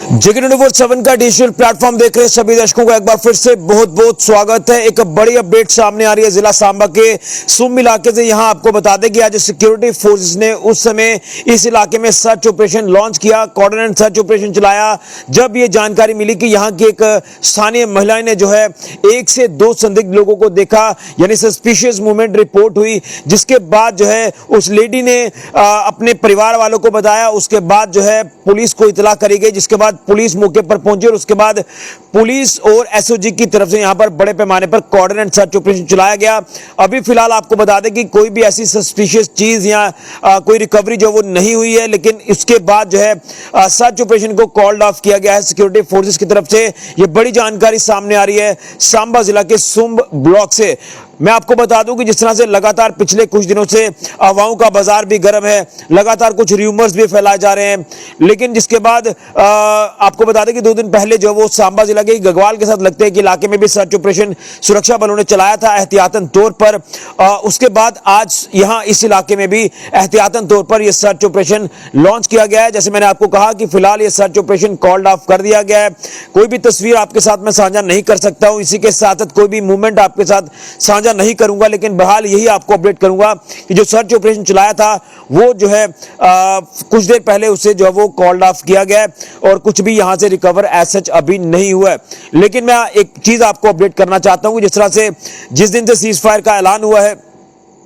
JK24/7 का digital platform देख रहे सभी दर्शकों को एक बार फिर से बहुत बहुत स्वागत है। एक बड़ी अपडेट सामने आ रही है जिला सांबा के सुम इलाके से। यहां आपको बता दें कि आज सिक्योरिटी फोर्सेस ने उस समय इस इलाके में सर्च ऑपरेशन लॉन्च किया, कोऑर्डिनेट सर्च ऑपरेशन चलाया। जब ये जानकारी मिली कि यहां की एक स्थानीय महिला ने जो है 1 से 2 संदिग्ध लोगों को देखा, यानी सस्पिशियस मूवमेंट रिपोर्ट हुई, जिसके बाद जो है उस लेडी ने अपने परिवार वालों को बताया। उसके बाद जो है पुलिस को इतला करी गई, जिसके बाद पुलिस मौके पर पहुंची और उसके बाद पुलिस और एसओजी की तरफ से यहां पर बड़े पैमाने पर कोऑर्डिनेट सर्च ऑपरेशन चलाया गया। अभी फिलहाल आपको बता दें कि कोई भी ऐसी सस्पिशियस चीज या कोई रिकवरी जो वो नहीं हुई है, लेकिन इसके बाद जो है सर्च ऑपरेशन को कॉल्ड ऑफ किया गया है सिक्योरिटी फोर्सेस की तरफ से। ये बड़ी जानकारी सामने आ रही है सांबा जिला के सुम्ब ब्लॉक से। मैं आपको बता दूं कि जिस तरह से लगातार पिछले कुछ दिनों से अफवाहों का बाजार भी गर्म है, लगातार कुछ र्यूमर्स भी फैलाए जा रहे हैं, लेकिन जिसके बाद आपको बता दें कि 2 दिन पहले जो वो सांबा जिला के गगवाल के साथ लगते हैं कि इलाके में भी सर्च ऑपरेशन सुरक्षा बलों ने चलाया था एहतियातन तौर पर। उसके बाद आज यहां इस इलाके में भी एहतियातन तौर पर यह सर्च ऑपरेशन लॉन्च किया गया है। जैसे मैंने आपको कहा कि फिलहाल यह सर्च ऑपरेशन कॉल्ड ऑफ कर दिया गया है। कोई भी तस्वीर आपके साथ मैं साझा नहीं कर सकता हूं, इसी के साथ कोई भी मूवमेंट आपके साथ साझा नहीं करूंगा, लेकिन बहरहाल यही आपको अपडेट करूंगा कि जो सर्च ऑपरेशन चलाया था वो जो है कुछ देर पहले उसे जो है वो कॉल्ड ऑफ किया गया है और कुछ भी यहां से रिकवर एज सच अभी नहीं हुआ है। लेकिन मैं एक चीज आपको अपडेट करना चाहता हूं कि जिस तरह से जिस दिन से सीज फायर का ऐलान हुआ है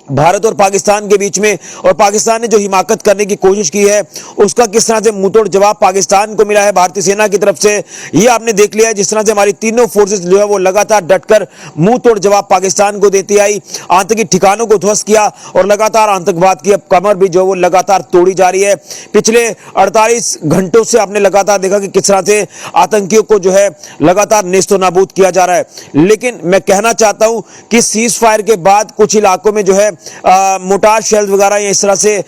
भारत और पाकिस्तान के बीच में, और पाकिस्तान ने जो हिमाकत करने की कोशिश की है उसका किस तरह से मुंहतोड़ जवाब पाकिस्तान को मिला है भारतीय सेना की तरफ से, ये आपने देख लिया है। जिस तरह से हमारी तीनों फोर्सेस जो है वो लगातार डटकर मुंहतोड़ जवाब पाकिस्तान को देती आई, आतंकी ठिकानों को ध्वस्त किया और लगातार आतंकवाद की अब कमर भी जो वो लगातार तोड़ी जा रही है। पिछले 48 घंटों से आपने लगातार देखा कि किस तरह से आतंकियों को जो है लगातार नेस्तो नाबूद किया जा रहा है। लेकिन मैं कहना चाहता हूं कि सीज फायर के बाद कुछ इलाकों में जो है मोटार शेल्स वगैरह या इस तरह से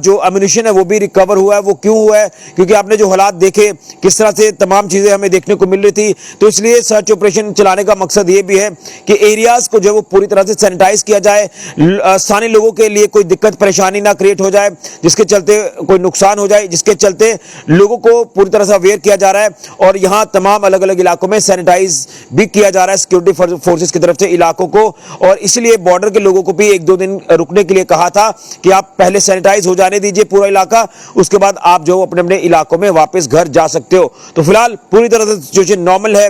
जो अम्यूनिशन है वो भी रिकवर हुआ है। वो क्यों हुआ है? क्योंकि आपने जो हालात देखे किस तरह से तमाम चीजें हमें देखने को मिल रही थी, तो इसलिए सर्च ऑपरेशन चलाने का मकसद ये भी है कि एरियाज को जो वो पूरी तरह से सैनिटाइज किया जाए, स्थानीय लोगों के लिए कोई दिक्कत परेशानी ना क्रिएट हो जाए, जिसके चलते कोई नुकसान हो जाए, जिसके चलते लोगों को पूरी तरह से अवेयर किया जा रहा है। और यहां तमाम अलग अलग इलाकों में सैनिटाइज भी किया जा रहा है सिक्योरिटी फोर्सेस की तरफ से इलाकों को, और इसलिए बॉर्डर के लोगों को भी 1-2 दिन रुकने के लिए कहा था कि आप पहले सैनिटाइज हो जाने दीजिए पूरा इलाका, उसके बाद आप जो अपने अपने इलाकों में वापस घर जा सकते हो। तो फिलहाल पूरी तरह से सिचुएशन नॉर्मल है,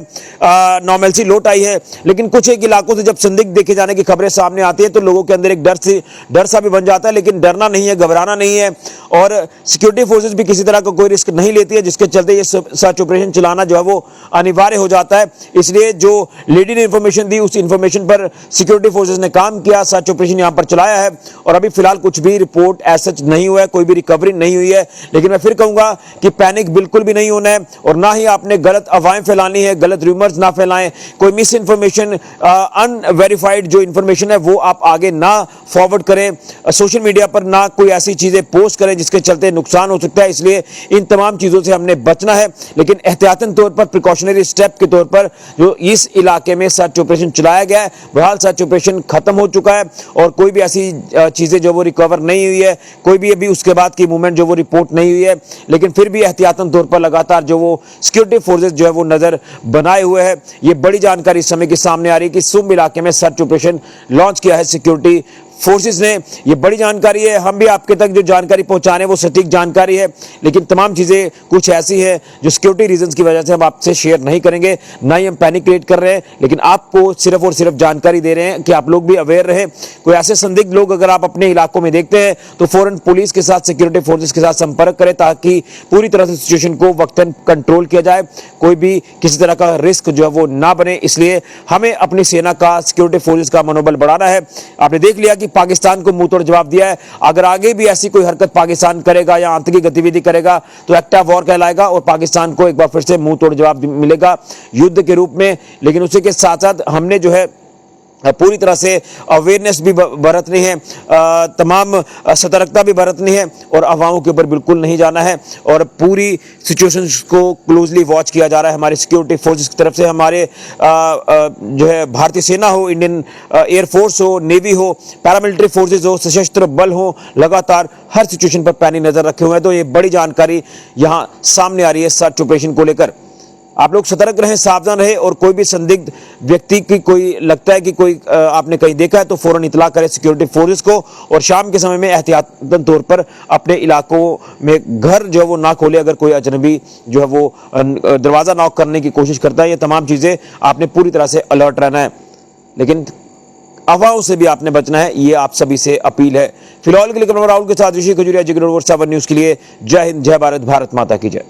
नॉर्मलसी लौट आई है। लेकिन कुछ एक इलाकों से जब संदिग्ध देखे जाने की खबरें सामने आती है तो लोगों के अंदर एक डर सा भी बन जाता है, लेकिन डरना नहीं है, घबराना नहीं है, और सिक्योरिटी फोर्सेस भी किसी तरह का कोई रिस्क नहीं लेती है, जिसके चलते ये सर्च ऑपरेशन चलाना जो है वो अनिवार्य हो जाता है। इसलिए जो लेडी ने इंफॉर्मेशन दी उस इंफॉर्मेशन पर सिक्योरिटी फोर्सेस ने काम किया, सर्च ऑपरेशन यहां पर चलाया है, और अभी फिलहाल कुछ भी रिपोर्ट एज सच नहीं हुआ है, कोई भी रिकवरी नहीं हुई है। लेकिन मैं फिर कहूंगा कि पैनिक बिल्कुल भी नहीं होना है, और ना ही आपने गलत अफवाहें फैलानी है, गलत रूमर्स ना फैलाएं, कोई मिस इंफॉर्मेशन, अनवेरिफाइड जो इंफॉर्मेशन है वो आप आगे ना फॉरवर्ड करें, सोशल मीडिया पर ना कोई ऐसी चीजें पोस्ट करें जिसके चलते नुकसान हो सकता है। इसलिए इन तमाम चीजों से हमने बचना है। लेकिन एहतियातन तौर पर, प्रिकॉशनरी स्टेप के तौर पर जो इस इलाके में सर्च ऑपरेशन चलाया गया है, बहरहाल सर्च ऑपरेशन खत्म हो चुका है और कोई भी ऐसी चीजें जो वो रिकवर नहीं हुई है, कोई भी अभी उसके बाद की मूवमेंट जो वो रिपोर्ट नहीं हुई है। लेकिन फिर भी एहतियातन तौर पर लगातार जो वो सिक्योरिटी फोर्सेस जो है वो नजर बनाए हुए है। ये बड़ी जानकारी इस समय के सामने आ रही है कि सुम इलाके में सर्च ऑपरेशन लॉन्च किया है सिक्योरिटी फोर्सेस ने। ये बड़ी जानकारी है, हम भी आपके तक जो जानकारी पहुंचाने वो सटीक जानकारी है, लेकिन तमाम चीजें कुछ ऐसी है जो सिक्योरिटी रीजंस की वजह से हम आपसे शेयर नहीं करेंगे, ना ही हम पैनिक क्रिएट कर रहे हैं, लेकिन आपको सिर्फ और सिर्फ जानकारी दे रहे हैं कि आप लोग भी अवेयर रहे। कोई ऐसे संदिग्ध लोग अगर आप अपने इलाकों में देखते हैं तो फौरन पुलिस के साथ, सिक्योरिटी फोर्सेस के साथ संपर्क करें, ताकि पूरी तरह से सिचुएशन को वक्तन कंट्रोल किया जाए, कोई भी किसी तरह का रिस्क जो है वो ना बने। इसलिए हमें अपनी सेना का, सिक्योरिटी फोर्सेस का मनोबल बढ़ाना है। आपने देख लिया कि पाकिस्तान को मुंहतोड़ जवाब दिया है। अगर आगे भी ऐसी कोई हरकत पाकिस्तान करेगा या आतंकी गतिविधि करेगा तो एक्ट ऑफ वॉर कहलाएगा और पाकिस्तान को एक बार फिर से मुंहतोड़ जवाब मिलेगा युद्ध के रूप में। लेकिन उसी के साथ साथ हमने जो है पूरी तरह से अवेयरनेस भी बरतनी है, तमाम सतर्कता भी बरतनी है और अफवाहों के ऊपर बिल्कुल नहीं जाना है और पूरी सिचुएशंस को क्लोजली वॉच किया जा रहा है हमारी सिक्योरिटी फोर्सेस की तरफ से। हमारे जो है भारतीय सेना हो, इंडियन एयरफोर्स हो, नेवी हो, पैरामिलिट्री फोर्सेस हो, सशस्त्र बल हो, लगातार हर सिचुएशन पर पैनी नजर रखे हुए हैं। तो ये बड़ी जानकारी यहाँ सामने आ रही है सर्च ऑपरेशन को लेकर। आप लोग सतर्क रहें, सावधान रहें और कोई भी संदिग्ध व्यक्ति की कोई लगता है कि कोई आपने कहीं देखा है तो फौरन इतला करें सिक्योरिटी फोर्सेस को और शाम के समय में एहतियातन तौर पर अपने इलाकों में घर जो है वो ना खोले। अगर कोई अजनबी जो है वो दरवाजा नॉक करने की कोशिश करता है, ये तमाम चीजें आपने पूरी तरह से अलर्ट रहना है, लेकिन अफवाहों से भी आपने बचना है, ये आप सभी से अपील है। फिलहाल के लिए राहुल के साथ ऋषि खजूरिया, जिगर 7 न्यूज के लिए जय हिंद, जय भारत, भारत माता की जय।